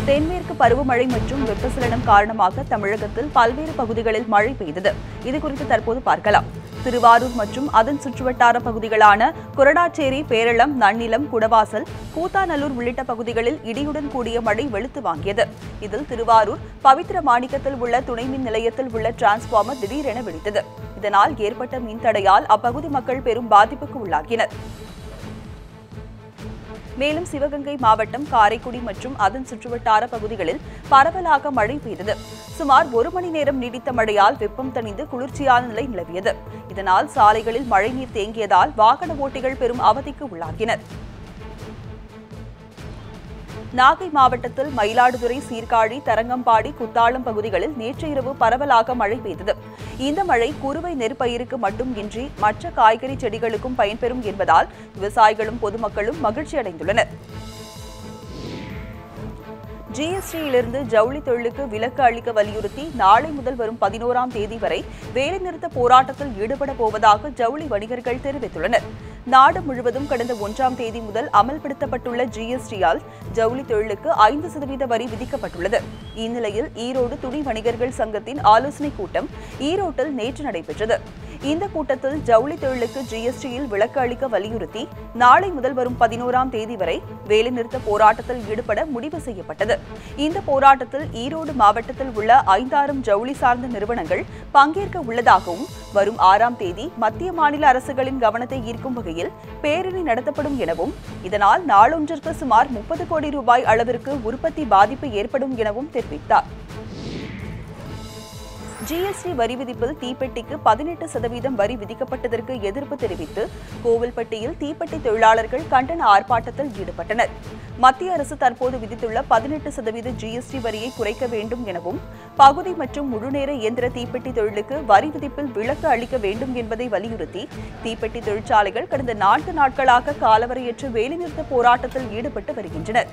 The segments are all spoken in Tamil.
தென்மேற்கு பருவமழை மற்றும் வெப்பசலனம் காரணமாக தமிழகத்தில் பல்வேறு பகுதிகளில் மழை பெய்தது. இதுகுறித்து தற்போது பார்க்கலாம். திருவாரூர் மற்றும் அதன் சுற்றுவட்டார பகுதிகளான கொரடாச்சேரி, பேரளம், நன்னிலம், குடவாசல், கூத்தாநல்லூர் உள்ளிட்ட பகுதிகளில் இடியுடன் கூடிய மழை வெளுத்து வாங்கியது. இதில் திருவாரூர் பவித்திரமாணிக்கத்தில் உள்ள துணை மின் நிலையத்தில் உள்ள டிரான்ஸ்பார்மர் திடீரென வெடித்தது. இதனால் ஏற்பட்ட மின்தடையால் அப்பகுதி மக்கள் பெரும் பாதிப்புக்கு உள்ளாகினர். மேலும் சிவகங்கை மாவட்டம் காரைக்குடி மற்றும் அதன் சுற்றுவட்டார பகுதிகளில் பரவலாக மழை பெய்தது. சுமார் 1 மணி நேரம் நீடித்த மழையால் வெப்பம் தணிந்து குளிர்ச்சியான நிலை நிலவியது. இதனால் சாலைகளில் மழைநீர் தேங்கியதால் வாகன ஓட்டிகள் பெரும் அவதிக்கு உள்ளாகினர். நாகை மாவட்டத்தில் மயிலாடுதுறை, சீர்காழி, தரங்கம்பாடி, குத்தாலம் பகுதிகளில் நேற்று இரவு பரவலாக மழை பெய்தது. இந்த மழை குறுவை நெற்பயிருக்கு மட்டும் இன்றி மற்ற காய்கறி செடிகளுக்கும் பயன்பெறும் என்பதால் விவசாயிகளும் பொதுமக்களும் மகிழ்ச்சி அடைந்துள்ளனர். ஜிஎஸ்டியிலிருந்து ஜவுளி தொழிலுக்கு விலக்கு அளிக்க வலியுறுத்தி நாளை முதல் வரும் 11ஆம் தேதி வரை வேலைநிறுத்த போராட்டத்தில் ஈடுபட போவதாக ஜவுளி வணிகர்கள் தெரிவித்துள்ளனர். நாடு முழுவதும் கடந்த 1ஆம் தேதி முதல் அமல்படுத்தப்பட்டுள்ள ஜிஎஸ்டியால் ஜவுளி தொழிலுக்கு 5% வரி விதிக்கப்பட்டுள்ளது. இந்நிலையில் ஈரோடு துணி வணிகர்கள் சங்கத்தின் ஆலோசனைக் கூட்டம் ஈரோட்டில் நேற்று நடைபெற்றது. இந்த கூட்டத்தில் ஜவுளி தொழிலுக்கு ஜிஎஸ்டியில் விலக்கு அளிக்க வலியுறுத்தி நாளை முதல் வரும் 11ஆம் தேதி வரை வேலைநிறுத்த போராட்டத்தில் ஈடுபட முடிவு செய்யப்பட்டது. இந்த போராட்டத்தில் ஈரோடு மாவட்டத்தில் உள்ள 5000 ஜவுளி சார்ந்த நிறுவனங்கள் பங்கேற்க உள்ளதாகவும் வரும் 6ஆம் தேதி மத்திய மாநில அரசுகளின் கவனத்தை ஈர்க்கும் வகையில் பேரணி நடத்தப்படும் எனவும் இதனால் நாளொன்றிற்கு சுமார் 30 கோடி ரூபாய் அளவிற்கு உற்பத்தி பாதிப்பு ஏற்படும் எனவும் தெரிவித்தார். ஜிஎஸ்டி வரி விதிப்பில் தீப்பெட்டிக்கு 18% வரி விதிக்கப்பட்டதற்கு எதிர்ப்பு தெரிவித்து கோவில்பட்டியில் தீப்பெட்டி தொழிலாளர்கள் கண்டன ஆர்ப்பாட்டத்தில் ஈடுபட்டனர். மத்திய அரசு தற்போது விதித்துள்ள 18% ஜிஎஸ்டி வரியை குறைக்க வேண்டும் எனவும் பகுதி மற்றும் முழுநேர இயந்திர தீப்பெட்டி தொழிலுக்கு வரி விதிப்பில் விலக்கு அளிக்க வேண்டும் என்பதை வலியுறுத்தி தீப்பெட்டி தொழிற்சாலைகள் கடந்த 4 நாட்களாக காலவரையற்ற வேலைநிறுத்த போராட்டத்தில் ஈடுபட்டு வருகின்றனர்.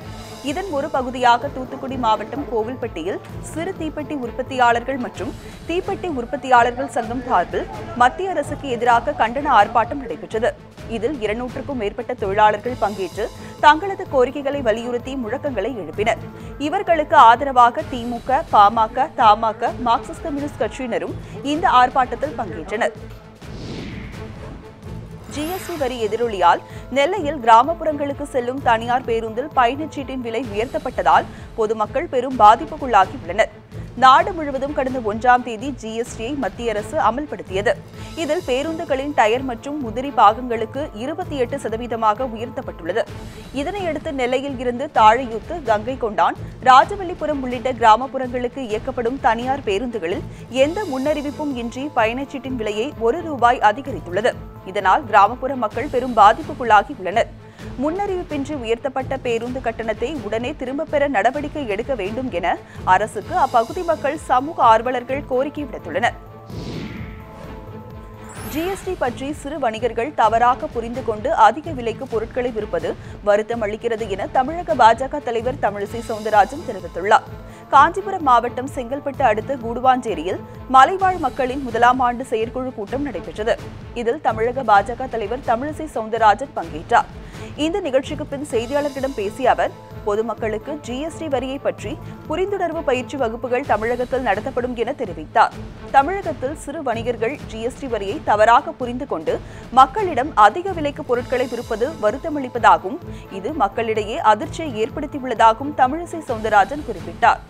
இதன் ஒரு பகுதியாக தூத்துக்குடி மாவட்டம் கோவில்பட்டியில் சிறு தீப்பெட்டி உற்பத்தியாளர்கள் மற்றும் தீப்பெட்டி உற்பத்தியாளர்கள் சங்கம் சார்பில் மத்திய அரசுக்கு எதிராக கண்டன ஆர்ப்பாட்டம் நடைபெற்றது. இதில் 200க்கும் மேற்பட்ட தொழிலாளர்கள் பங்கேற்று தங்களது கோரிக்கைகளை வலியுறுத்தி முழக்கங்களை எழுப்பினர். இவர்களுக்கு ஆதரவாக திமுக, பாமக, தமாக, மார்க்சிஸ்ட் கம்யூனிஸ்ட் கட்சியினரும் இந்த ஆர்ப்பாட்டத்தில் பங்கேற்றனர். ஜிஎஸ்டி வரி எதிரொலியால் நெல்லையில் கிராமப்புறங்களுக்கு செல்லும் தனியார் பேருந்தில் பயணச்சீட்டின் விலை உயர்த்தப்பட்டதால் பொதுமக்கள் பெரும் பாதிப்புக்குள்ளாகியுள்ளனர். நாடு முழுவதும் கடந்த 1ஆம் தேதி ஜிஎஸ்டியை மத்திய அரசு அமல்படுத்தியது. இதில் பேருந்துகளின் டயர் மற்றும் உதிரி பாகங்களுக்கு 28% உயர்த்தப்பட்டுள்ளது. இதனையடுத்து நெல்லையில் இருந்து தாழையூத்து, கங்கை கொண்டான், ராஜவல்லிபுரம் உள்ளிட்ட கிராமப்புறங்களுக்கு இயக்கப்படும் தனியார் பேருந்துகளில் எந்த முன்னறிவிப்பும் இன்றி பயணச்சீட்டின் விலையை ₹1 அதிகரித்துள்ளது. இதனால் கிராமப்புற மக்கள் பெரும் பாதிப்புக்குள்ளாகியுள்ளனர். முன்னறிவிப்பின்றி உயர்த்தப்பட்ட பேருந்து கட்டணத்தை உடனே திரும்பப் பெற நடவடிக்கை எடுக்க வேண்டும் என அரசுக்கு அப்பகுதி மக்கள், சமூக ஆர்வலர்கள் கோரிக்கை விடுத்துள்ளனர். ஜிஎஸ்டி பற்றி சிறு வணிகர்கள் தவறாக புரிந்து கொண்டு அதிக விலைக்கு பொருட்களை விற்பது வருத்தம் அளிக்கிறது என தமிழக பாஜக தலைவர் தமிழிசை சவுந்தரராஜன் தெரிவித்துள்ளார். காஞ்சிபுரம் மாவட்டம் செங்கல்பட்டு அடுத்த கூடுவாஞ்சேரியில் மலைவாழ் மக்களின் 1ஆம் ஆண்டு செயற்குழு கூட்டம் நடைபெற்றது. இதில் தமிழக பாஜக தலைவர் தமிழிசை சவுந்தரராஜன் பங்கேற்றார். இந்த நிகழ்ச்சிக்கு பின் செய்தியாளர்களிடம் பேசிய அவர், பொதுமக்களுக்கு ஜிஎஸ்டி வரியை பற்றி புரிந்துணர்வு பயிற்சி வகுப்புகள் தமிழகத்தில் நடத்தப்படும் என தெரிவித்தார். தமிழகத்தில் சிறு வணிகர்கள் ஜிஎஸ்டி வரியை தவறாக புரிந்து கொண்டு மக்களிடம் அதிக விலைக்கு பொருட்களை விற்பது வருத்தமளிப்பதாகவும் இது மக்களிடையே அதிர்ச்சியை ஏற்படுத்தியுள்ளதாகவும் தமிழிசை சவுந்தரராஜன் குறிப்பிட்டார்.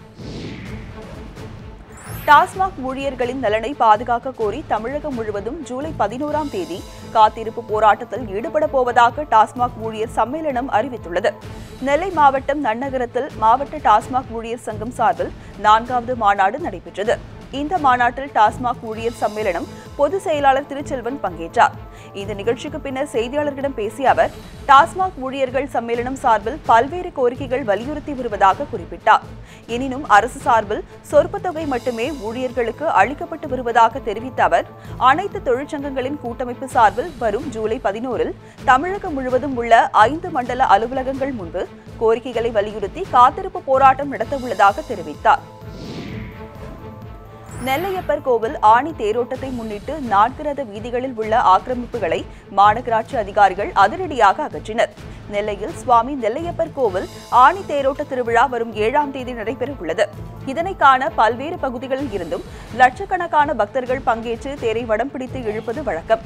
டாஸ்மாக் ஊழியர்களின் நலனை பாதுகாக்க கோரி தமிழகம் முழுவதும் ஜூலை 11ஆம் தேதி காத்திருப்பு போராட்டத்தில் ஈடுபட போவதாக டாஸ்மாக் ஊழியர் சம்மேளனம் அறிவித்துள்ளது. நெல்லை மாவட்டம் நன்னகரத்தில் மாவட்ட டாஸ்மாக் ஊழியர் சங்கம் சார்பில் 4வது மாநாடு நடைபெற்றது. இந்த மாநாட்டில் டாஸ்மாக் ஊழியர் சம்மேளனம் பொதுச் செயலாளர் திருச்செல்வன் பங்கேற்றார். இந்த நிகழ்ச்சிக்கு பின்னர் செய்தியாளர்களிடம் பேசிய அவர், டாஸ்மாக் ஊழியர்கள் சம்மேளனம் சார்பில் பல்வேறு கோரிக்கைகள் வலியுறுத்தி வருவதாக குறிப்பிட்டார். எனினும் அரசு சார்பில் சொற்ப தொகை மட்டுமே ஊழியர்களுக்கு அளிக்கப்பட்டு வருவதாக தெரிவித்த அவர், அனைத்து தொழிற்சங்கங்களின் கூட்டமைப்பு சார்பில் வரும் ஜூலை 11இல் தமிழகம் முழுவதும் உள்ள 5 மண்டல அலுவலகங்கள் முன்பு கோரிக்கைகளை வலியுறுத்தி காத்திருப்பு போராட்டம் நடத்தவுள்ளதாக தெரிவித்தார். நெல்லையப்பர் கோவில் ஆணி தேரோட்டத்தை முன்னிட்டு 4 ரத வீதிகளில் உள்ள ஆக்கிரமிப்புகளை மாநகராட்சி அதிகாரிகள் அதிரடியாக அகற்றினர். நெல்லையில் சுவாமி நெல்லையப்பர் கோவில் ஆணி தேரோட்ட திருவிழா வரும் 7ஆம் தேதி நடைபெற உள்ளது. இதனை காண பல்வேறு பகுதிகளில் இருந்தும் லட்சக்கணக்கான பக்தர்கள் பங்கேற்று தேரை வடம் பிடித்து இழுப்பது வழக்கம்.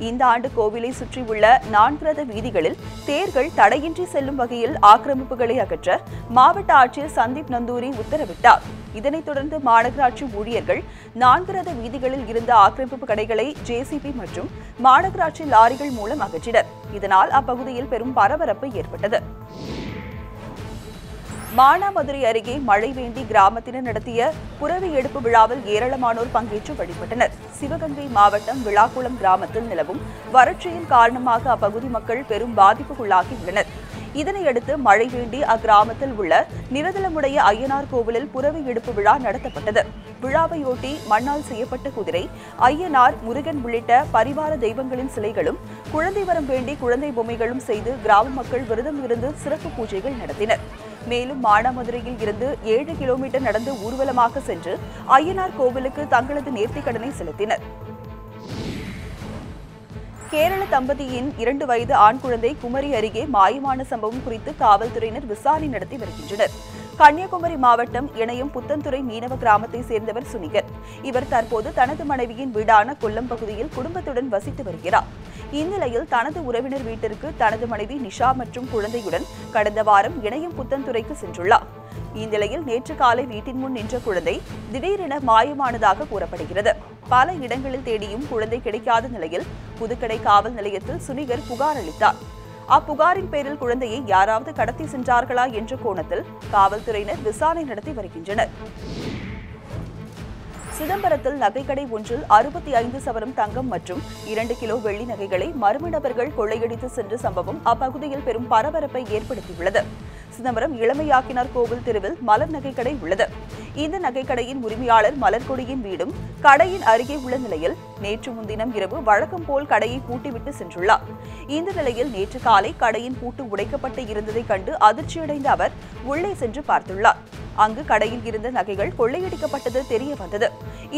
இந்த ஆண்டு கோவிலை சுற்றியுள்ள 4 ரத வீதிகளில் தேர்கள் தடையின்றி செல்லும் வகையில் ஆக்கிரமிப்புகளை அகற்ற மாவட்ட ஆட்சியர் சந்தீப் நந்தூரி உத்தரவிட்டார். இதனைத் தொடர்ந்து மாநகராட்சி ஊழியர்கள் 4 ரத வீதிகளில் இருந்த ஆக்கிரமிப்பு கடைகளை ஜேசிபி மற்றும் மாநகராட்சி லாரிகள் மூலம் அகற்றினர். இதனால் அப்பகுதியில் பெரும் பரபரப்பு ஏற்பட்டது. மானாமதுரை அருகே மழைவேண்டி கிராமத்தினர் நடத்திய புரவி எடுப்பு விழாவில் ஏராளமானோர் பங்கேற்று வழிபட்டனர். சிவகங்கை மாவட்டம் விளாக்குளம் கிராமத்தில் நிலவும் வறட்சியின் காரணமாக அப்பகுதி மக்கள் பெரும் பாதிப்புக்குள்ளாகியுள்ளனர். இதனையடுத்து மழைவேண்டி அக்கிராமத்தில் உள்ள நிரதலமுடைய ஐயனார் கோவிலில் புரவி எடுப்பு விழா நடத்தப்பட்டது. விழாவையொட்டி மண்ணால் செய்யப்பட்ட குதிரை, ஐயனார், முருகன் உள்ளிட்ட பரிவார தெய்வங்களின் சிலைகளும், குழந்தை வரம் வேண்டி குழந்தை பொம்மைகளும் செய்து கிராம மக்கள் விரதம் இருந்து சிறப்பு பூஜைகள் நடத்தினர். மேலும் மானாமதுரையில் இருந்து 7 கிலோமீட்டர் நடந்து ஊர்வலமாக சென்று ஐயனார் கோவிலுக்கு தங்களது நேர்த்திக் கடனை செலுத்தினர். கேரள தம்பதியின் 2 வயது ஆண் குழந்தை குமரி அருகே மாயமான சம்பவம் குறித்து காவல்துறையினர் விசாரணை நடத்தி வருகின்றனர். கன்னியாகுமரி மாவட்டம் இணையம் புத்தன்துறை மீனவ கிராமத்தை சேர்ந்தவர் சுனிகர். இவர் தற்போது தனது மனைவியின் வீடான கொல்லம் பகுதியில் குடும்பத்துடன் வசித்து வருகிறார். இந்நிலையில் தனது உறவினர் வீட்டிற்கு தனது மனைவி நிஷா மற்றும் குழந்தையுடன் கடந்த வாரம் இணையம் புத்தன்துறைக்கு சென்றுள்ளார். இந்நிலையில் நேற்று காலை வீட்டின் முன் நின்ற குழந்தை திடீரென மாயமானதாக கூறப்படுகிறது. பல இடங்களில் தேடியும் குழந்தை கிடைக்காத நிலையில் புதுக்கடை காவல் நிலையத்தில் சுனிகர் புகார் அளித்தார். அப்புகாரின் பேரில் குழந்தையை யாராவது கடத்தி சென்றார்களா என்ற கோணத்தில் காவல்துறையினர் விசாரணை நடத்தி வருகின்றனர். சிதம்பரத்தில் நகைக்கடை ஒன்றில் 65 சவரம் தங்கம் மற்றும் 2 கிலோ வெள்ளி நகைகளை மர்ம நபர்கள் கொள்ளையடித்து சென்ற சம்பவம் அப்பகுதியில் பெரும் பரபரப்பை ஏற்படுத்தியுள்ளது. சிதம்பரம் இளமையாக்கினார் கோவில் தெருவில் மலர் நகைக்கடை உள்ளது. இந்த நகைக்கடையின் உரிமையாளர் மலர்கொடியின் வீடும் கடையின் அருகே உள்ள நிலையில் நேற்று முன்தினம் இரவு வழக்கம் போல் கடையை பூட்டிவிட்டு சென்றுள்ளார். இந்த நிலையில் நேற்று காலை கடையின் பூட்டு உடைக்கப்பட்டு இருந்ததை கண்டு அதிர்ச்சியடைந்த அவர் உள்ளே சென்று பார்த்துள்ளார். அங்கு கடையில் இருந்த நகைகள் கொள்ளையடிக்கப்பட்டது தெரிய வந்தது.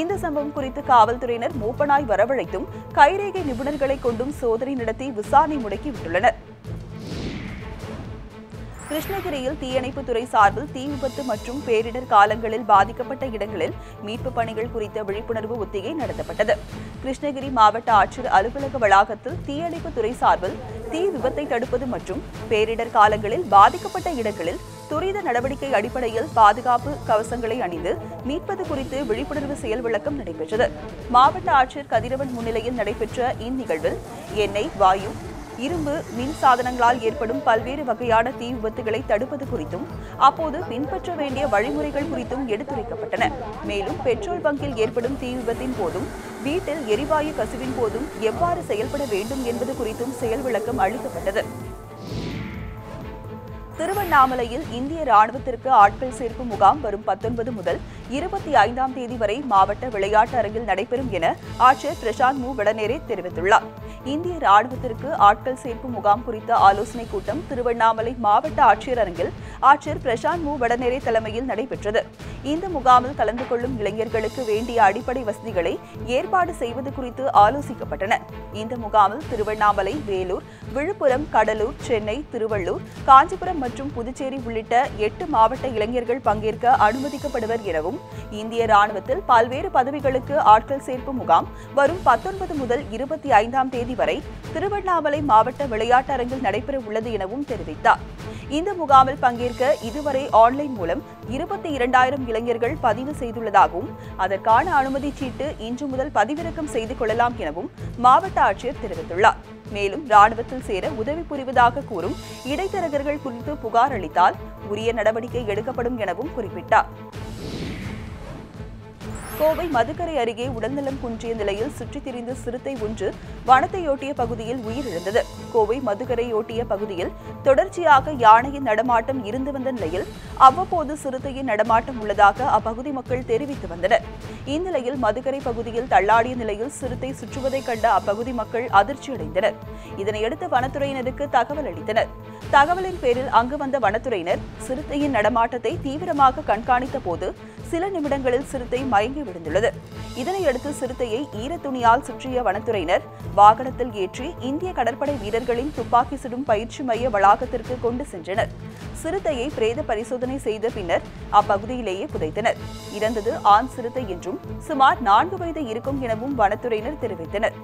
இந்த சம்பவம் குறித்து காவல்துறையினர் மோப்பனாய் வரவழைத்தும் கைரேகை நிபுணர்களை கொண்டும் சோதனை நடத்தி விசாரணை முடக்கிவிட்டுள்ளனர். கிருஷ்ணகிரியில் தீயணைப்புத் துறை சார்பில் தீ விபத்து மற்றும் பேரிடர் காலங்களில் பாதிக்கப்பட்ட இடங்களில் மீட்புப் பணிகள் குறித்த விழிப்புணர்வு ஒத்திகை நடத்தப்பட்டது. கிருஷ்ணகிரி மாவட்ட ஆட்சியர் அலுவலக வளாகத்தில் தீயணைப்புத் துறை சார்பில் தீ விபத்தை தடுப்பது மற்றும் பேரிடர் காலங்களில் பாதிக்கப்பட்ட இடங்களில் துரித நடவடிக்கை அடிப்படையில் பாதுகாப்பு கவசங்களை அணிந்து மீட்பது குறித்து விழிப்புணர்வு செயல் விளக்கம் நடைபெற்றது. மாவட்ட ஆட்சியர் கதிரவன் முன்னிலையில் நடைபெற்ற இந்நிகழ்வில் எண்ணெய், வாயு, இரும்பு, மின் சாதனங்களால் ஏற்படும் பல்வேறு வகையான தீ விபத்துகளை தடுப்பது குறித்தும் அப்போது பின்பற்ற வேண்டிய வழிமுறைகள் குறித்தும் எடுத்துரைக்கப்பட்டன. மேலும் பெட்ரோல் பங்கில் ஏற்படும் தீ விபத்தின் போதும் வீட்டில் எரிவாயு கசிவின் போதும் எவ்வாறு செயல்பட வேண்டும் என்பது குறித்தும் செயல் விளக்கம் அளிக்கப்பட்டது. திருவண்ணாமலையில் இந்திய ராணுவத்திற்கு ஆட்கள் சேர்க்கும் முகாம் வரும் 19 முதல் 25ஆம் தேதி வரை மாவட்ட விளையாட்டு அரங்கில் நடைபெறும் என ஆட்சியர் பிரசாந்த் மு வடநேரே தெரிவித்துள்ளார். இந்திய ராணுவத்திற்கு ஆட்கள் சேர்க்கும் முகாம் குறித்த ஆலோசனைக் கூட்டம் திருவண்ணாமலை மாவட்ட ஆட்சியர் அரங்கில் ஆட்சியர் பிரசாந்த் மு வடநேரே தலைமையில் நடைபெற்றது. இந்த முகாமில் கலந்து கொள்ளும் இளைஞர்களுக்கு வேண்டிய அடிப்படை வசதிகளை ஏற்பாடு செய்வது குறித்து ஆலோசிக்கப்பட்டன. இந்த முகாமில் திருவண்ணாமலை, வேலூர், விழுப்புரம், கடலூர், சென்னை, திருவள்ளூர், காஞ்சிபுரம் மற்றும் புதுச்சேரி உள்ளிட்ட 8 மாவட்ட இளைஞர்கள் பங்கேற்க அனுமதிக்கப்படுவர் எனவும் இந்திய ராணுவத்தில் பல்வேறு பதவிகளுக்கு ஆட்கள் சேர்க்கும் முகாம் வரும் 19 முதல் 25ஆம் தேதி வரை திருவண்ணாமலை மாவட்ட விளையாட்டு அரங்கில் நடைபெற உள்ளது எனவும் தெரிவித்தார். இந்த முகாமில் பங்கேற்க இதுவரை ஆன்லைன் மூலம் 22,000 இளைஞர்கள் பதிவு செய்துள்ளதாகவும் அதற்கான அனுமதி சீட்டு இன்று முதல் பதிவிறக்கம் செய்து கொள்ளலாம் எனவும் மாவட்ட ஆட்சியர் தெரிவித்துள்ளார். மேலும் ராணுவத்தில் சேர உதவி புரிவதாக கூறும் இடைத்தரகர்கள் குறித்து புகார் அளித்தால் உரிய நடவடிக்கை எடுக்கப்படும் எனவும் குறிப்பிட்டார். கோவை மதுக்கரை அருகே உடல்நலம் குன்றிய நிலையில் சுற்றித் திரிந்த சிறுத்தை ஒன்று வனத்தையொட்டிய பகுதியில் உயிரிழந்தது. கோவை மதுக்கரையொட்டிய பகுதியில் தொடர்ச்சியாக யானையின் நடமாட்டம் இருந்து வந்த நிலையில் அவ்வப்போது சிறுத்தையின் நடமாட்டம் உள்ளதாக அப்பகுதி மக்கள் தெரிவித்து வந்தனர். இந்நிலையில் மதுக்கரை பகுதியில் தள்ளாடிய நிலையில் சிறுத்தை சுற்றுவதை கண்ட அப்பகுதி மக்கள் அதிர்ச்சியடைந்தனர். இதனையடுத்து வனத்துறையினருக்கு தகவல் அளித்தனர். தகவலின் பேரில் அங்கு வந்த வனத்துறையினர் சிறுத்தையின் நடமாட்டத்தை தீவிரமாக கண்காணித்த போது சில நிமிடங்களில் சிறுத்தை மயங்கி விழுந்துள்ளது. இதனையடுத்து சிறுத்தையை ஈரத்துணியால் சுற்றிய வனத்துறையினர் வாகனத்தில் ஏற்றி இந்திய கடற்படை வீரர்களின் துப்பாக்கி சுடும் பயிற்சி மைய வளாகத்திற்கு கொண்டு சென்றனர். சிறுத்தையை பிரேத பரிசோதனை செய்த பின்னர் அப்பகுதியிலேயே புதைத்தனர். இறந்தது ஆண் சிறுத்தை என்றும் சுமார் 4 வயது இருக்கும் எனவும் வனத்துறையினர் தெரிவித்தனர்.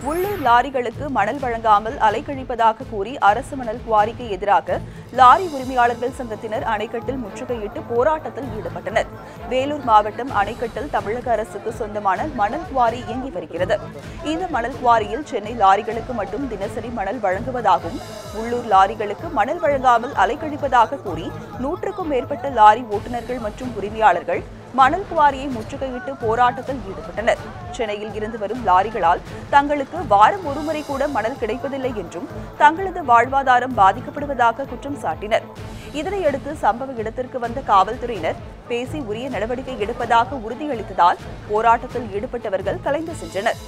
உள்ளூர் லாரிகளுக்கு மணல் வழங்காமல் அலைக்கழிப்பதாக கூறி அரசு மணல் குவாரிக்கு எதிராக லாரி உரிமையாளர்கள் சங்கத்தினர் அணைக்கட்டில் முற்றுகையிட்டு போராட்டத்தில் ஈடுபட்டனர். வேலூர் மாவட்டம் அணைக்கட்டில் தமிழக அரசுக்கு சொந்தமான மணல் குவாரி இயங்கி வருகிறது. இந்த மணல் குவாரியில் சென்னை லாரிகளுக்கு மட்டும் தினசரி மணல் வழங்குவதாகவும் உள்ளூர் லாரிகளுக்கு மணல் வழங்காமல் அலைக்கழிப்பதாக கூறி 100க்கும் மேற்பட்ட லாரி ஓட்டுநர்கள் மற்றும் உரிமையாளர்கள் மணல் குவாரியை முற்றுகையிட்டு போராட்டத்தில் ஈடுபட்டனர். சென்னையில் இருந்து வரும் லாரிகளால் தங்களுக்கு வாரம் ஒருமுறை கூட மணல் கிடைப்பதில்லை என்றும் தங்களது வாழ்வாதாரம் பாதிக்கப்படுவதாக குற்றம் சாட்டினர். இதனையடுத்து சம்பவ இடத்திற்கு வந்த காவல்துறையினர் பேசி உரிய நடவடிக்கை எடுப்பதாக உறுதியளித்ததால் போராட்டத்தில் ஈடுபட்டவர்கள் கலைந்து சென்றனர்.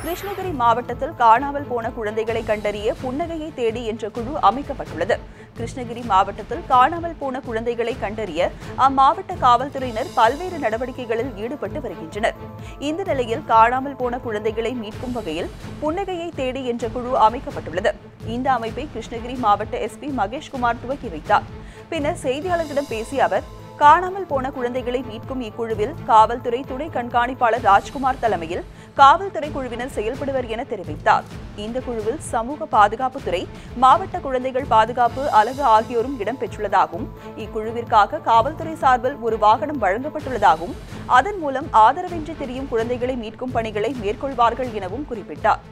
கிருஷ்ணகிரி மாவட்டத்தில் காணாமல் போன குழந்தைகளை கண்டறிய புன்னகையை தேடி என்ற குழு அமைக்கப்பட்டுள்ளது. கிருஷ்ணகிரி மாவட்டத்தில் காணாமல் போன குழந்தைகளை கண்டறிய அம்மாவட்ட காவல்துறையினர் பல்வேறு நடவடிக்கைகளில் ஈடுபட்டு வருகின்றனர். இந்த நிலையில் காணாமல் போன குழந்தைகளை மீட்கும் வகையில் புன்னகையை தேடி என்ற குழு அமைக்கப்பட்டுள்ளது. இந்த அமைப்பை கிருஷ்ணகிரி மாவட்ட எஸ்பி மகேஷ்குமார் துவக்கி வைத்தார். பின்னர் செய்தியாளர்களிடம் பேசிய அவர், காணாமல் போன குழந்தைகளை மீட்கும் இக்குழுவில் காவல்துறை துணை கண்காணிப்பாளர் ராஜ்குமார் தலைமையில் காவல்துறை குழுவினர் செயல்படுவர் என தெரிவித்தார். இந்த குழுவில் சமூக பாதுகாப்புத்துறை, மாவட்ட குழந்தைகள் பாதுகாப்பு அலகு ஆகியோரும் இடம்பெற்றுள்ளதாகவும் இக்குழுவிற்காக காவல்துறை சார்பில் ஒரு வாகனம் வழங்கப்பட்டுள்ளதாகவும் அதன் மூலம் ஆதரவின்றி திரியும் குழந்தைகளை மீட்கும் பணிகளை மேற்கொள்வார்கள் எனவும் குறிப்பிட்டார்.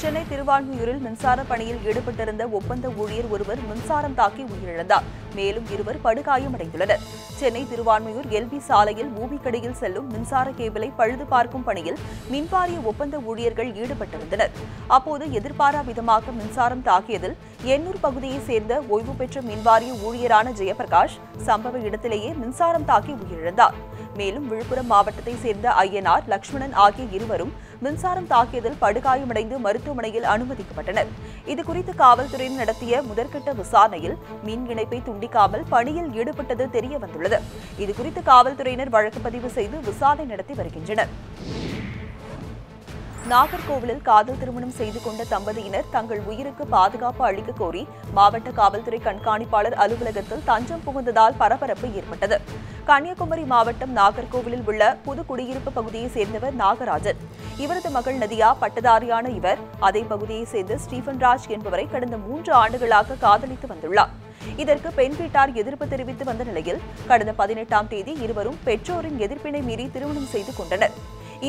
சென்னை திருவான்மியூரில் மின்சார பணியில் ஈடுபட்டிருந்த ஒப்பந்த ஊழியர் ஒருவர் மின்சாரம் தாக்கி உயிரிழந்தார். மேலும் 2 படுகாயமடைந்துள்ளனர். சென்னை திருவான்மியூர் எல்பி சாலையில் பூமிக்கடியில் செல்லும் மின்சார கேபிளை பழுது பார்க்கும் பணியில் மின்வாரிய ஒப்பந்த ஊழியர்கள் ஈடுபட்டிருந்தனர். அப்போது எதிர்பாரா விதமாக மின்சாரம் தாக்கியதில் எண்ணூர் பகுதியைச் சேர்ந்த ஓய்வு பெற்ற மின்வாரிய ஊழியரான ஜெயபிரகாஷ் சம்பவ இடத்திலேயே மின்சாரம் தாக்கி உயிரிழந்தார். மேலும் விழுப்புரம் மாவட்டத்தைச் சேர்ந்த ஐயனார், லட்சுமணன் ஆகிய இருவரும் மின்சாரம் தாக்கியதில் படுகாயமடைந்து மருத்துவமனையில் அனுமதிக்கப்பட்டனர். இதுகுறித்து காவல்துறையினர் நடத்திய முதற்கட்ட விசாரணையில் மின் இணைப்பை துண்டிக்காமல் பணியில் ஈடுபட்டது தெரியவந்துள்ளது. இதுகுறித்து காவல்துறையினர் வழக்கு பதிவு செய்து விசாரணை நடத்தி வருகின்றனர். நாகர்கோவிலில் காதல் திருமணம் செய்து கொண்ட தம்பதியினர் தங்கள் உயிருக்கு பாதுகாப்பு அளிக்க கோரி மாவட்ட காவல்துறை கண்காணிப்பாளர் அலுவலகத்தில் தஞ்சம் புகுந்ததால் பரபரப்பு ஏற்பட்டது. கன்னியாகுமரி மாவட்டம் நாகர்கோவிலில் உள்ள புது குடியிருப்பு பகுதியைச் சேர்ந்தவர் நாகராஜன். இவரது மகள் நதியா பட்டதாரியான இவர் அதே பகுதியைச் சேர்ந்த ஸ்டீபன்ராஜ் என்பவரை கடந்த 3 ஆண்டுகளாக காதலித்து வந்துள்ளார். இதற்கு பெண் வீட்டார் எதிர்ப்பு தெரிவித்து வந்த நிலையில் கடந்த 18ஆம் தேதி இருவரும் பெற்றோரின் எதிர்ப்பினை மீறி திருமணம் செய்து கொண்டனர்.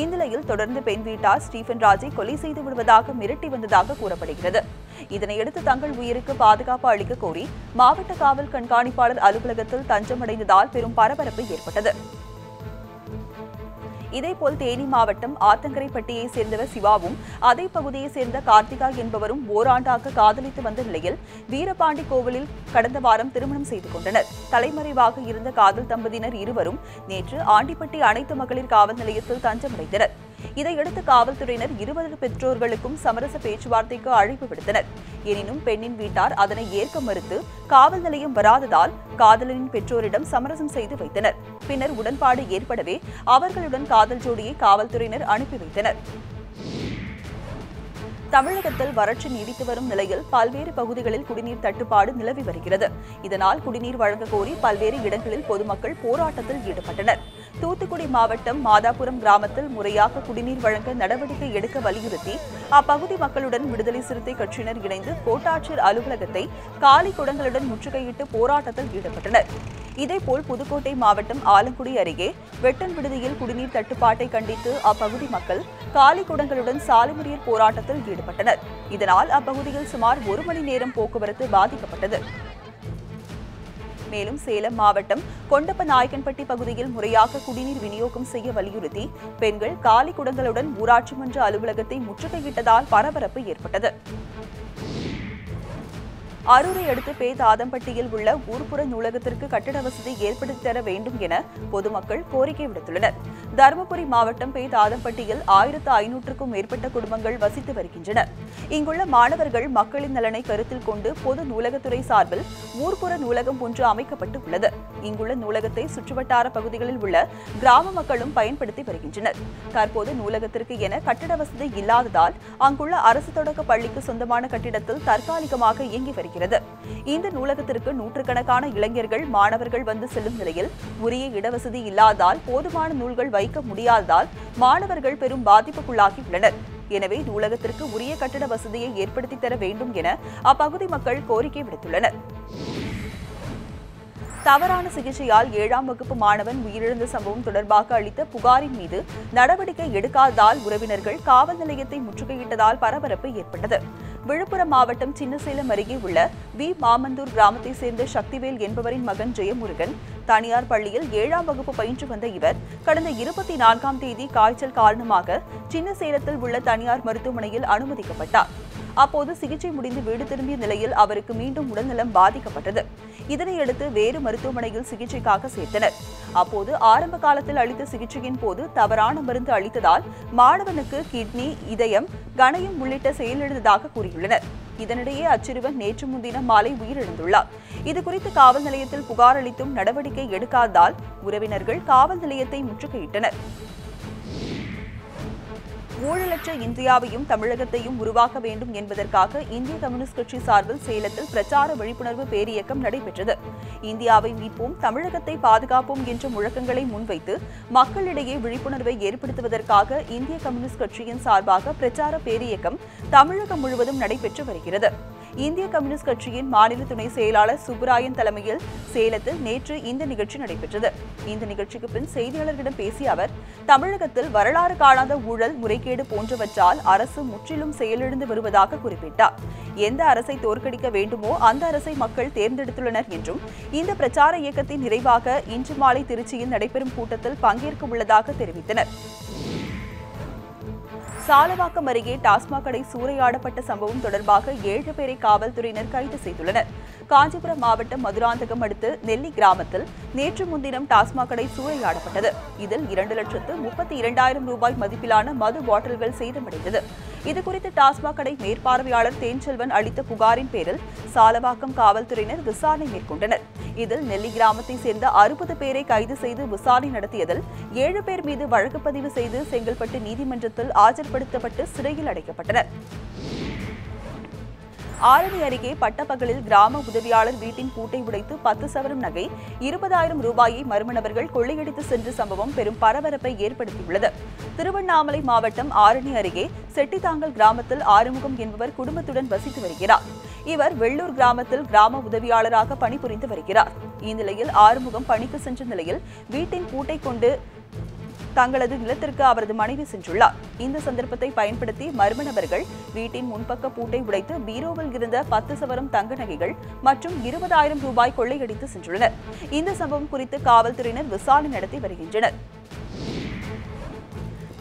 இந்நிலையில் தொடர்ந்து பெண் வீட்டார் ஸ்டீபன்ராஜை கொலை செய்து விடுவதாக மிரட்டி வந்ததாக கூறப்படுகிறது. இதனையடுத்து தங்கள் உயிருக்கு பாதுகாப்பு அளிக்க கோரி மாவட்ட காவல் கண்காணிப்பாளர் அலுவலகத்தில் தஞ்சமடைந்ததால் பெரும் பரபரப்பு ஏற்பட்டது. இதேபோல் தேனி மாவட்டம் ஆத்தங்கரைப்பட்டியைச் சேர்ந்தவர் சிவாவும் அதே பகுதியைச் சேர்ந்த கார்த்திகா என்பவரும் ஓராண்டாக காதலித்து வந்த நிலையில் வீரபாண்டி கோவிலில் கடந்த வாரம் திருமணம் செய்து கொண்டனர். தலைமறைவாக இருந்த காதல் தம்பதியினர் இருவரும் நேற்று ஆண்டிப்பட்டி அனைத்து மகளிர் காவல் நிலையத்தில் தஞ்சமடைந்தனர். இதையடுத்து காவல்துறையினர் இருவரது பெற்றோர்களுக்கும் சமரச பேச்சுவார்த்தைக்கு அழைப்பு விடுத்தனர். எனினும் பெண்ணின் வீட்டார் அதனை ஏற்க மறுத்து காவல் நிலையம் வராததால் காதலனின் பெற்றோரிடம் சமரசம் செய்து வைத்தனர். பின்னர் உடன்பாடு ஏற்படவே அவர்களுடன் காதல் ஜோடியை காவல்துறையினர் அனுப்பி வைத்தனர். தமிழகத்தில் வறட்சி நீடித்து வரும் நிலையில் பல்வேறு பகுதிகளில் குடிநீர் தட்டுப்பாடு நிலவி வருகிறது. இதனால் குடிநீர் வழங்க கோரி பல்வேறு இடங்களில் பொதுமக்கள் போராட்டத்தில் ஈடுபட்டனர். தூத்துக்குடி மாவட்டம் மாதாபுரம் கிராமத்தில் முறையாக குடிநீர் வழங்க நடவடிக்கை எடுக்க வலியுறுத்தி அப்பகுதி மக்களுடன் விடுதலை சிறுத்தை கட்சியினர் இணைந்து கோட்டாட்சியர் அலுவலகத்தை காலி குடங்களுடன் முற்றுகையிட்டு போராட்டத்தில் ஈடுபட்டனர். இதேபோல் புதுக்கோட்டை மாவட்டம் ஆலங்குடி அருகே வெட்டன் விடுதியில் குடிநீர் தட்டுப்பாட்டை கண்டித்து அப்பகுதி மக்கள் காலி குடங்களுடன் சாலை மறியல் போராட்டத்தில் ஈடுபட்டனர். இதனால் அப்பகுதியில் சுமார் 1 மணி நேரம் போக்குவரத்து பாதிக்கப்பட்டது. மேலும் சேலம் மாவட்டம் கொண்டப்பநாயக்கன்பட்டி பகுதியில் முறையாக குடிநீர் விநியோகம் செய்ய வலியுறுத்தி பெண்கள் காலி குடங்களுடன் ஊராட்சி மன்ற அலுவலகத்தை முற்றுகையிட்டதால் பரபரப்பு ஏற்பட்டது. அரூரை அடுத்து பேதாதம்பட்டியில் உள்ள ஊர்ப்புற நூலகத்திற்கு கட்டட வசதி ஏற்படுத்தி தர வேண்டும் என பொதுமக்கள் கோரிக்கை விடுத்துள்ளனர். தருமபுரி மாவட்டம் பேதாதம்பட்டியில் 1500க்கும் மேற்பட்ட குடும்பங்கள் வசித்து வருகின்றன. இங்குள்ள மாணவர்கள் மக்களின் நலனை கருத்தில் கொண்டு பொது நூலகத்துறை சார்பில் ஊர்ப்புற நூலகம் ஒன்று அமைக்கப்பட்டு உள்ளது. இங்குள்ள நூலகத்தை சுற்றுவட்டார பகுதிகளில் உள்ள கிராம மக்களும் பயன்படுத்தி வருகின்றனர். தற்போது நூலகத்திற்கு என கட்டட வசதி இல்லாததால் அங்குள்ள அரசு தொடக்க பள்ளிக்கு சொந்தமான கட்டிடத்தில் தற்காலிகமாக இயங்கி வருகிறது. இந்த நூலகத்திற்கு நூற்றுக்கணக்கான இளைஞர்கள் மாணவர்கள் வந்து செல்லும் நிலையில் உரிய இடவசதி இல்லாததால் போதுமான நூல்கள் வைக்க முடியாததால் மாணவர்கள் பெரும் பாதிப்புக்குள்ளாகி உள்ளனர். எனவே நூலகத்திற்கு உரிய கட்டட வசதியை ஏற்படுத்தி தர வேண்டும் என அப்பகுதி மக்கள் கோரிக்கை விடுத்துள்ளனர். தவறான சிகிச்சையால் 7ஆம் வகுப்பு மாணவன் உயிரிழந்த சம்பவம் தொடர்பாக அளித்த புகாரின் மீது நடவடிக்கை எடுக்காததால் உறவினர்கள் காவல் நிலையத்தை முற்றுகையிட்டதால் பரபரப்பு ஏற்பட்டது. விழுப்புரம் மாவட்டம் சின்னசேலம் அருகே உள்ள வி மாமந்தூர் கிராமத்தை சேர்ந்த சக்திவேல் என்பவரின் மகன் ஜெயமுருகன் தனியார் பள்ளியில் 7ஆம் வகுப்பு பயின்று வந்த இவர் கடந்த 24ஆம் தேதி காய்ச்சல் காரணமாக சின்னசேலத்தில் உள்ள தனியார் மருத்துவமனையில் அனுமதிக்கப்பட்டார். அப்போது சிகிச்சை முடிந்து வீடு திரும்பிய நிலையில் அவருக்கு மீண்டும் உடல்நலம் பாதிக்கப்பட்டது. இதனையடுத்து வேறு மருத்துவமனையில் சிகிச்சைக்காக சேர்த்தனர். அப்போது ஆரம்ப காலத்தில் அளித்த சிகிச்சையின் போது தவறான மருந்து அளித்ததால் மாணவனுக்கு கிட்னி, இதயம், கணையம் உள்ளிட்ட செயலிழந்ததாக கூறியுள்ளனர். இதனிடையே அச்சிறுவன் நேற்று முன்தினம் மாலை உயிரிழந்துள்ளார். இதுகுறித்து காவல் நிலையத்தில் புகார் அளித்தும் நடவடிக்கை எடுக்காததால் உறவினர்கள் காவல் நிலையத்தை முற்றுகையிட்டனர். ஊழலற்ற இந்தியாவையும் தமிழகத்தையும் உருவாக்க வேண்டும் என்பதற்காக இந்திய கம்யூனிஸ்ட் கட்சி சார்பில் சேலத்தில் பிரச்சார விழிப்புணர்வு பேரியக்கம் நடைபெற்றது. இந்தியாவை மீட்போம், தமிழகத்தை பாதுகாப்போம் என்ற முழக்கங்களை முன்வைத்து மக்களிடையே விழிப்புணர்வை ஏற்படுத்துவதற்காக இந்திய கம்யூனிஸ்ட் கட்சியின் சார்பாக பிரச்சார பேரியக்கம் தமிழகம் முழுவதும் நடைபெற்று வருகிறது. இந்திய கம்யூனிஸ்ட் கட்சியின் மாநில துணை செயலாளர் சுப்புராயன் தலைமையில் சேலத்தில் நேற்று இந்த நிகழ்ச்சி நடைபெற்றது. இந்த நிகழ்ச்சிக்கு பின் செய்தியாளர்களிடம் பேசிய அவர், தமிழகத்தில் வரலாறு காணாத ஊழல், முறைகேடு போன்றவற்றால் அரசு முற்றிலும் செயலிழந்து வருவதாக குறிப்பிட்டார். எந்த அரசை தோற்கடிக்க வேண்டுமோ அந்த அரசை மக்கள் தேர்ந்தெடுத்துள்ளனர் என்றும், இந்த பிரச்சார இயக்கத்தின் நிறைவாக இன்று மாலை திருச்சியில் நடைபெறும் கூட்டத்தில் பங்கேற்க உள்ளதாக தெரிவித்தனர். சாலவாக்கம் அருகே டாஸ்மாக் கடை சூறையாடப்பட்ட சம்பவம் தொடர்பாக 7 பேரை காவல்துறையினர் கைது செய்துள்ளனர். காஞ்சிபுரம் மாவட்டம் மதுராந்தகம் அடுத்து நெல்லி கிராமத்தில் நேற்று முன்தினம் டாஸ்மாக் கடை சூறையாடப்பட்டது. இதில் 2,32,000 ரூபாய் மதிப்பிலான மது பாட்டில்கள் சேதமடைந்தது. இதுகுறித்து டாஸ்மாக் கடை மேற்பார்வையாளர் தேன்செல்வன் அளித்த புகாரின் பேரில் சாலவாக்கம் காவல்துறையினர் விசாரணை மேற்கொண்டனர். இதில் நெல்லி கிராமத்தை சேர்ந்த 60 பேரை கைது செய்து விசாரணை நடத்தியதில் 7 பேர் மீது வழக்கு பதிவு செய்து செங்கல்பட்டு நீதிமன்றத்தில் ஆஜர்படுத்தப்பட்டு சிறையில் அடைக்கப்பட்டனர். ஆரணி அருகே பட்டப்பகலில் கிராம உதவியாளர் வீட்டின் பூட்டை உடைத்து 10 சவரம் நகை, 20,000 ரூபாயை மர்ம நபர்கள் கொள்ளையடித்து சென்ற சம்பவம் பெரும் பரபரப்பை ஏற்படுத்தியுள்ளது. திருவண்ணாமலை மாவட்டம் ஆரணி அருகே செட்டித்தாங்கல் கிராமத்தில் ஆறுமுகம் என்பவர் குடும்பத்துடன் வசித்து வருகிறார். இவர் வெள்ளூர் கிராமத்தில் கிராம உதவியாளராக பணிபுரிந்து வருகிறார். இந்நிலையில் ஆறுமுகம் பணிக்கு சென்ற நிலையில் வீட்டின் பூட்டை கொண்டு தங்களது நிலத்திற்கு அவரது மனைவி சென்றுள்ளார். இந்த சந்தர்ப்பத்தை பயன்படுத்தி மர்ம நபர்கள் வீட்டின் முன்பக்க பூட்டை உடைத்து பீரோவில் இருந்த 10 சவரம் தங்க நகைகள் மற்றும் 20,000 ரூபாய் கொள்ளையடித்து சென்றுள்ளனர். இந்த சம்பவம் குறித்து காவல்துறையினர் விசாரணை நடத்தி வருகின்றனர்.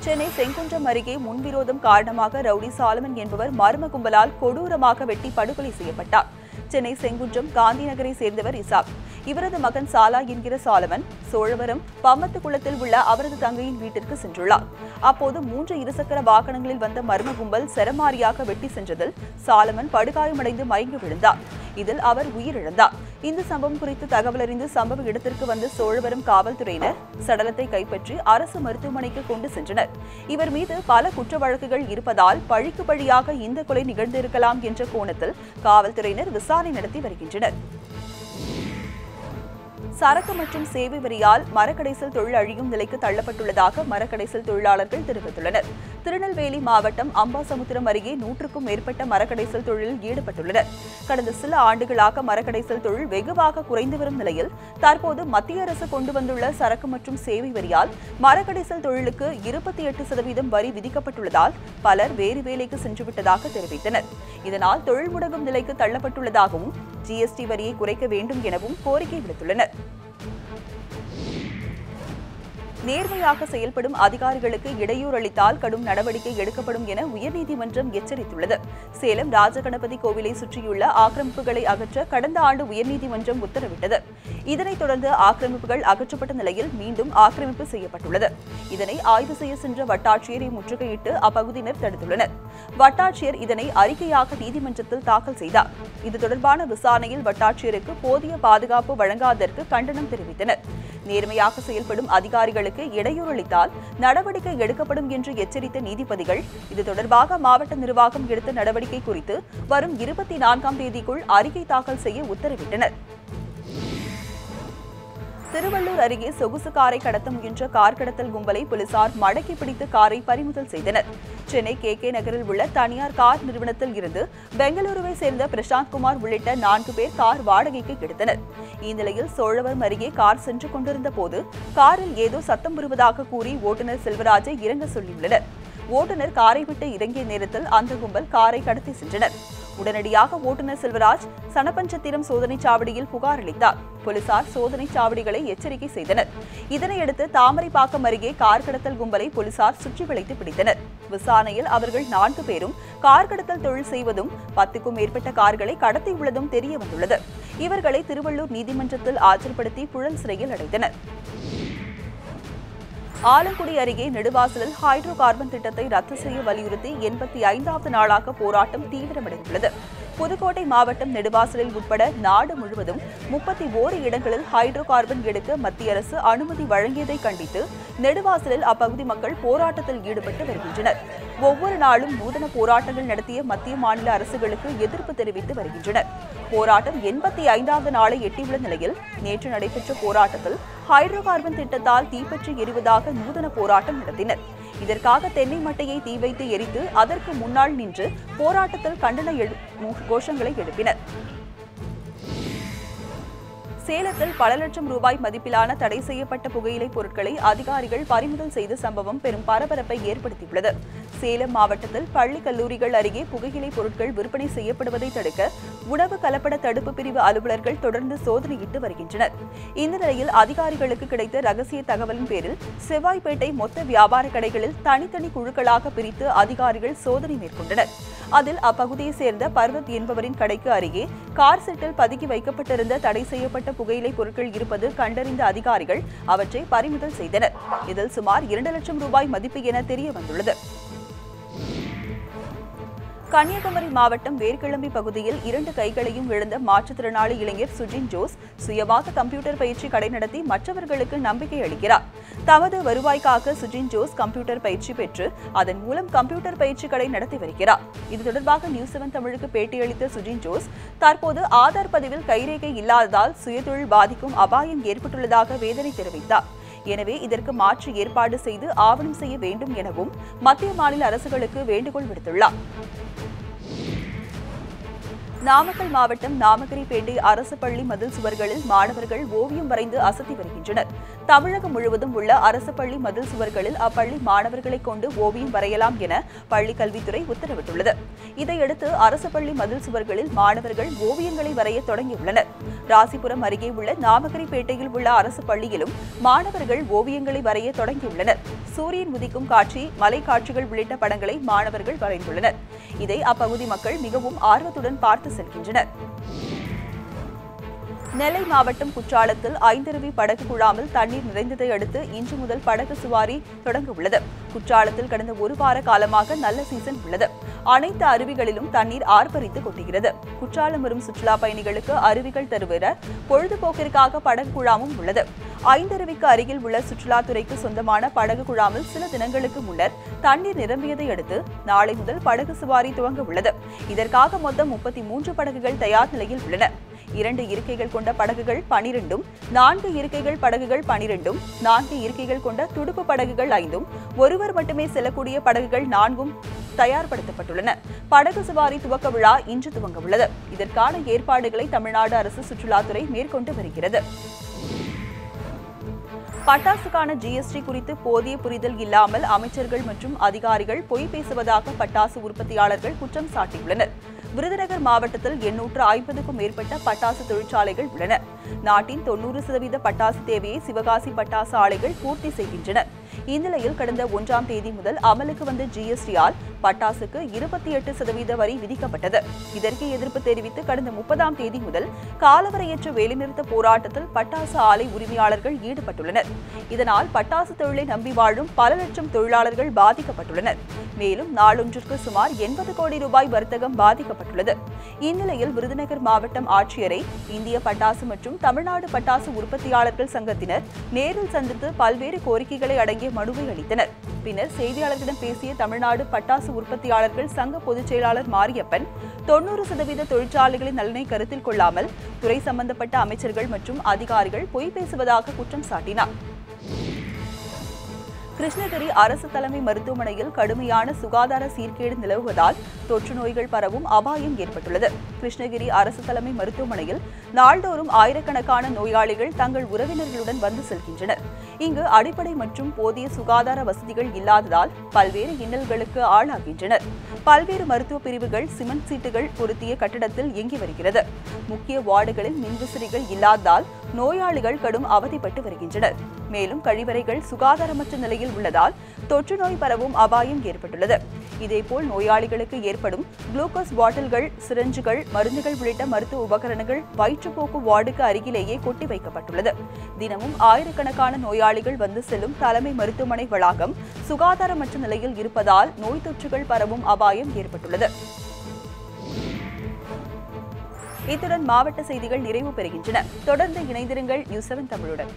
சென்னை செங்குன்றம் அருகே முன்விரோதம் காரணமாக ரவுடி சாலமன் என்பவர் மர்ம கும்பலால் கொடூரமாக வெட்டி படுகொலை செய்யப்பட்டார். சென்னை செங்குன்றம் காந்தி நகரை சேர்ந்தவர் இசாக். இவரது மகன் சாலா என்கிற சாலமன் சோழவரம் பம்மத்துக்குளத்தில் உள்ள அவரது தங்கையின் வீட்டிற்கு சென்றுள்ளார். அப்போது 3 இருசக்கர வாகனங்களில் வந்த மர்ம கும்பல் சரமாரியாக வெட்டி சென்றதில் சாலமன் படுகாயமடைந்து மயங்கி விழுந்தார். இதில் அவர் உயிரிழந்தார். இந்த சம்பவம் குறித்து தகவல் அறிந்து சம்பவ இடத்திற்கு வந்த சோழவரம் காவல்துறையினர் சடலத்தை கைப்பற்றி அரசு மருத்துவமனைக்கு கொண்டு சென்றனர். இவர் மீது பல குற்ற வழக்குகள் இருப்பதால் பழிக்கு பழியாக இந்த கொலை நிகழ்ந்திருக்கலாம் என்ற கோணத்தில் காவல்துறையினர் விசாரணை நடத்தி வருகின்றனர். சரக்கு மற்றும் சேவை வரியால் மரக்கடைசல் தொழில் அழியும் நிலைக்கு தள்ளப்பட்டுள்ளதாக மரக்கடைசல் தொழிலாளர்கள் தெரிவித்துள்ளனர். திருநெல்வேலி மாவட்டம் அம்பாசமுத்திரம் அருகே 100க்கும் மேற்பட்ட மரக்கடைசல் தொழிலில் ஈடுபட்டுள்ளனர். கடந்த சில ஆண்டுகளாக மரக்கடைசல் தொழில் வெகுவாக குறைந்து வரும் நிலையில் தற்போது மத்திய அரசு கொண்டு வந்துள்ள சரக்கு மற்றும் சேவை வரியால் மரக்கடைசல் தொழிலுக்கு 28% வரி விதிக்கப்பட்டுள்ளதால் பலர் வேறு வேலைக்கு சென்றுவிட்டதாக தெரிவித்தனர். இதனால் தொழில் முடங்கும் நிலைக்கு தள்ளப்பட்டுள்ளதாகவும் ஜிஎஸ்டி வரியை குறைக்க வேண்டும் எனவும் கோரிக்கை விடுத்துள்ளனர். நேர்மையாக செயல்படும் அதிகாரிகளுக்கு இடையூறு அளித்தால் கடும் நடவடிக்கை எடுக்கப்படும் என உயர்நீதிமன்றம் எச்சரித்துள்ளது. சேலம் ராஜகணபதி கோவிலை சுற்றியுள்ள ஆக்கிரமிப்புகளை அகற்ற கடந்த ஆண்டு உயர்நீதிமன்றம் உத்தரவிட்டது. இதனைத் தொடர்ந்து ஆக்கிரமிப்புகள் அகற்றப்பட்ட நிலையில் மீண்டும் ஆக்கிரமிப்பு செய்யப்பட்டுள்ளது. இதனை ஆய்வு செய்ய சென்ற வட்டாட்சியரை முற்றுகையிட்டு அப்பகுதியினர் தடுத்துள்ளனர். வட்டாட்சியர் இதனை அறிக்கையாக நீதிமன்றத்தில் தாக்கல் செய்தார். இது தொடர்பான விசாரணையில் வட்டாட்சியருக்கு போதிய பாதுகாப்பு வழங்காததற்கு கண்டனம் தெரிவித்தனர். நேர்மையாக செயல்படும் அதிகாரிகளுக்கு இடையூறு அளித்தால் நடவடிக்கை எடுக்கப்படும் என்று எச்சரித்த நீதிபதிகள் இது தொடர்பாக மாவட்ட நிர்வாகம் எடுத்த நடவடிக்கை குறித்து வரும் 24ஆம் தேதிக்குள் அறிக்கை தாக்கல் செய்ய உத்தரவிட்டனர். திருவள்ளூர் அருகே சொகுசு காரை கடத்த முயன்ற கார் கடத்தல் கும்பலை போலீசார் மடக்கி பிடித்து காரை பறிமுதல் செய்தனர். சென்னை KK நகரில் உள்ள தனியார் கார் நிறுவனத்தில் இருந்து பெங்களூருவை சேர்ந்த பிரசாந்த் குமார் உள்ளிட்ட 4 பேர் கார் வாடகைக்கு எடுத்தனர். இந்நிலையில் சோழவரம் அருகே கார் சென்று கொண்டிருந்த போது காரில் ஏதோ சத்தம் வருவதாக கூறி ஓட்டுநர் செல்வராஜை இறங்க சொல்லியுள்ளனர். ஓட்டுநர் காரை விட்டு இறங்கிய நேரத்தில் அந்த கும்பல் காரை கடத்தி சென்றனர். உடனடியாக ஓட்டுநர் செல்வராஜ் சனப்பஞ்சத்திரம் சோதனை சாவடியில் புகார் அளித்தார். போலீசார் சோதனை சாவடிகளை எச்சரிக்கை செய்தனர். இதனையடுத்து தாமரைப்பாக்கம் அருகே கார் கடத்தல் கும்பலை போலீசார் சுற்றி வளைத்து பிடித்தனர். விசாரணையில் அவர்கள் 4 பேரும் கார் கடத்தல் தொழில் செய்வதும் 10க்கும் மேற்பட்ட கார்களை கடத்தியுள்ளதும் தெரிய வந்துள்ளது. இவர்களை திருவள்ளூர் நீதிமன்றத்தில் ஆஜர்படுத்தி புழல் சிறையில் அடைத்தனர். ஆலங்குடி அருகே நெடுவாசலில் ஹைட்ரோ கார்பன் திட்டத்தை ரத்து செய்ய வலியுறுத்தி 85வது நாளாக போராட்டம் தீவிரமடைந்துள்ளது. புதுக்கோட்டை மாவட்டம் நெடுவாசலில் உட்பட நாடு முழுவதும் 31 இடங்களில் ஹைட்ரோ கார்பன் எடுக்க மத்திய அரசு அனுமதி வழங்கியதை கண்டித்து நெடுவாசலில் அப்பகுதி மக்கள் போராட்டத்தில் ஈடுபட்டு வருகின்றனர். ஒவ்வொரு நாளும் நூதன போராட்டங்கள் நடத்திய மத்திய மாநில அரசுகளுக்கு எதிர்ப்பு தெரிவித்து வருகின்றனர். போராட்டம் 85வது நாளை எட்டியுள்ள நிலையில் நேற்று நடைபெற்ற போராட்டத்தில் ஹைட்ரோ கார்பன் திட்டத்தால் தீப்பற்றி எரிவதாக நூதன போராட்டம் நடத்தினர். இதற்காக தென்னை மட்டையை தீ வைத்து எரித்து அதற்கு முன்னால் நின்று போராட்டத்தில் கண்டன கோஷங்களை எழுப்பினர். சேலத்தில் பல லட்சம் ரூபாய் மதிப்பிலான தடை செய்யப்பட்ட புகையிலை பொருட்களை அதிகாரிகள் பறிமுதல் செய்த சம்பவம் பெரும் பரபரப்பை ஏற்படுத்தியுள்ளது. சேலம் மாவட்டத்தில் பள்ளி கல்லூரிகள் அருகே புகையிலை பொருட்கள் விற்பனை செய்யப்படுவதை தடுக்க உணவு கலப்பட தடுப்பு பிரிவு அலுவலர்கள் தொடர்ந்து சோதனையிட்டு வருகின்றனர். இந்த நிலையில் அதிகாரிகளுக்கு கிடைத்த ரகசிய தகவலின் பேரில் செவ்வாய்ப்பேட்டை மொத்த வியாபார கடைகளில் தனித்தனி குழுக்களாக பிரித்து அதிகாரிகள் சோதனை மேற்கொண்டனர். அதில் அப்பகுதியைச் சேர்ந்த பர்வத் என்பவரின் கடைக்கு அருகே கார் செட்டில் பதுக்கி வைக்கப்பட்டிருந்த தடை செய்யப்பட்ட புகையிலை பொருட்கள் இருப்பது கண்டறிந்த அதிகாரிகள் அவற்றை பறிமுதல் செய்தனர். இதில் சுமார் 2 லட்சம் ரூபாய் மதிப்பு என தெரிய வந்துள்ளது. கன்னியாகுமரி மாவட்டம் வேர்கிளம்பி பகுதியில் 2 கைகளையும் இழந்த மாற்றுத்திறனாளி இளைஞர் சுஜின் ஜோஸ் சுயமாக கம்ப்யூட்டர் பயிற்சி கடை நடத்தி மற்றவர்களுக்கு நம்பிக்கை அளிக்கிறார். தமது வருவாய்க்காக சுஜின் ஜோஸ் கம்ப்யூட்டர் பயிற்சி பெற்று அதன் மூலம் கம்ப்யூட்டர் பயிற்சி கடை நடத்தி வருகிறார். இது தொடர்பாக நியூஸ் 7 தமிழுக்கு பேட்டியளித்த சுஜின் ஜோஸ் தற்போது ஆதார் பதிவில் கைரேகை இல்லாததால் சுயதொழில் பாதிக்கும் அபாயம் ஏற்பட்டுள்ளதாக வேதனை தெரிவித்தார். எனவே இதற்கு மாற்று ஏற்பாடு செய்து ஆவணம் செய்ய வேண்டும் எனவும் மத்திய மாநில அரசுகளுக்கு வேண்டுகோள் விடுத்துள்ளார். நாமக்கல் மாவட்டம் நாமக்கரிப்பேட்டை அரசு பள்ளி மதில் சுவர்களில் மாணவர்கள் ஓவியம் வரைந்து அசத்தி வருகின்றனர். தமிழகம் முழுவதும் உள்ள அரசு பள்ளி மதில் சுவர்களில் அப்பள்ளி மாணவர்களை கொண்டு ஓவியம் வரையலாம் என பள்ளிக் கல்வித்துறை உத்தரவிட்டுள்ளது. இதையடுத்து அரசு பள்ளி மதில் சுவர்களில் மாணவர்கள் ஓவியங்களை வரைய தொடங்கியுள்ளனர். ராசிபுரம் அருகே உள்ள நாமக்கரிப்பேட்டையில் உள்ள அரசு பள்ளியிலும் மாணவர்கள் ஓவியங்களை வரைய தொடங்கியுள்ளனர். சூரியன் உதிக்கும் காட்சி, மலை காட்சிகள் உள்ளிட்ட படங்களை மாணவர்கள் வரைந்துள்ளனர். இதை அப்பகுதி மக்கள் மிகவும் ஆர்வத்துடன் பார்த்து செல்கின்றனர். நெல்லை மாவட்டம் குற்றாலத்தில் ஐந்தருவி படகு குழாமில் தண்ணீர் நிறைந்ததை அடுத்து இன்று முதல் படகு சுவாரி தொடங்க உள்ளது. குற்றாலத்தில் கடந்த 1 வார காலமாக நல்ல சீசன் உள்ளது. அனைத்து அருவிகளிலும் தண்ணீர் ஆர்ப்பரித்து கொட்டுகிறது. குற்றாலம் வரும் சுற்றுலா பயணிகளுக்கு அருவிகள் தருவர பொழுதுபோக்கிற்காக படகு குழாமும் உள்ளது. ஐந்தருவிக்கு அருகில் உள்ள சுற்றுலாத்துறைக்கு சொந்தமான படகு குழாமில் சில தினங்களுக்கு முன்னர் தண்ணீர் நிரம்பியதை அடுத்து நாளை முதல் படகு சுவாரி துவங்க உள்ளது. இதற்காக மொத்தம் 33 படகுகள் தயார் நிலையில் உள்ளன. 2 இருக்கைகள் கொண்ட படகுகள் 12, 4 இருக்கைகள் படகுகள் 12, 4 இருக்கைகள் கொண்ட துடுப்பு படகுகள் 5, ஒருவர் மட்டுமே செல்லக்கூடிய படகுகள் 4 தயார்படுத்தப்பட்டுள்ளன. படகு சவாரி துவக்க விழா இன்று துவங்க உள்ளது. இதற்கான ஏற்பாடுகளை தமிழ்நாடு அரசு சுற்றுலாத்துறை மேற்கொண்டு வருகிறது. பட்டாசுக்கான GST குறித்து போதிய புரிதல் இல்லாமல் அமைச்சர்கள் மற்றும் அதிகாரிகள் பொய் பேசுவதாக பட்டாசு உற்பத்தியாளர்கள் குற்றம் சாட்டியுள்ளனர். விருதுநகர் மாவட்டத்தில் 850க்கும் மேற்பட்ட பட்டாசு தொழிற்சாலைகள் உள்ளன. நாட்டின் 90% பட்டாசு தேவையை சிவகாசி பட்டாசு ஆலைகள் பூர்த்தி செய்கின்றன. இந்நிலையில் கடந்த 1ஆம் தேதி முதல் அமலுக்கு வந்த ஜிஎஸ்டியால் பட்டாசுக்கு 28% வரி விதிக்கப்பட்டது. இதற்கு எதிர்ப்பு தெரிவித்து கடந்த 30ஆம் தேதி முதல் காலவரையற்ற வேலைநிறுத்த போராட்டத்தில் பட்டாசு ஆலை உரிமையாளர்கள் ஈடுபட்டுள்ளனர். இதனால் பட்டாசு தொழிலை நம்பி வாழும் பல லட்சம் தொழிலாளர்கள் பாதிக்கப்பட்டுள்ளனர். மேலும் நாளொன்றிற்கு சுமார் 80 கோடி ரூபாய் வர்த்தகம் பாதிக்கப்பட்டுள்ளது. இந்நிலையில் விருதுநகர் மாவட்டம் ஆட்சியரை இந்திய பட்டாசு மற்றும் தமிழ்நாடு பட்டாசு உற்பத்தியாளர்கள் சங்கத்தினர் நேரில் சந்தித்து பல்வேறு கோரிக்கைகளை அடங்கிய மனுவை அளித்தனர். பின்னர் செய்தியாளர்களிடம் பேசிய தமிழ்நாடு பட்டாசு உற்பத்தியாளர்கள் சங்க பொதுச் செயலாளர் மாரியப்பன் 90% தொழிற்சாலைகளின் நலனை கருத்தில் கொள்ளாமல் துறை சம்பந்தப்பட்ட அமைச்சர்கள் மற்றும் அதிகாரிகள் பொய் பேசுவதாக குற்றம் சாட்டினார். கிருஷ்ணகிரி அரசு தலைமை மருத்துவமனையில் கடுமையான சுகாதார சீர்கேடு நிலவுவதால் தொற்று நோய்கள் பரவும் அபாயம் ஏற்பட்டுள்ளது. கிருஷ்ணகிரி அரசு தலைமை மருத்துவமனையில் நாள்தோறும் ஆயிரக்கணக்கான நோயாளிகள் தங்கள் உறவினர்களுடன் வந்து செல்கின்றனர். இங்கு அடிப்படை மற்றும் போதிய சுகாதார வசதிகள் இல்லாததால் பல்வேறு இன்னல்களுக்கு ஆளாகின்றனர். பல்வேறு மருத்துவ பிரிவுகள் சிமெண்ட் சீட்டுகள் பொருத்திய கட்டடத்தில் இயங்கி வருகிறது. முக்கிய வார்டுகளில் மின்விசிறிகள் இல்லாததால் நோயாளிகள் கடும் அவதிப்பட்டு வருகின்றனர். மேலும் கழிவறைகள் சுகாதாரமற்ற நிலையில் உள்ளதால் தொற்று நோய் பரவும் அபாயம் ஏற்பட்டுள்ளது. இதேபோல் நோயாளிகளுக்கு ஏற்படும் குளுக்கோஸ் பாட்டில்கள், சிரஞ்சுகள், மருந்துகள் உள்ளிட்ட மருத்துவ உபகரணங்கள் வயிற்றுப்போக்கு வார்டுக்கு அருகிலேயே கொட்டி வைக்கப்பட்டுள்ளது. தினமும் ஆயிரக்கணக்கான நோயாளிகள் வந்து செல்லும் தலைமை மருத்துவமனை வளாகம் சுகாதாரமற்ற நிலையில் இருப்பதால் நோய் தொற்றுகள் பரவும் அபாயம் ஏற்பட்டுள்ளது. இத்துடன் மாவட்ட செய்திகள் நிறைவு பெறுகின்றன. தொடர்ந்து இணைந்திருங்கள் நியூஸ் 7 தமிழுடன்.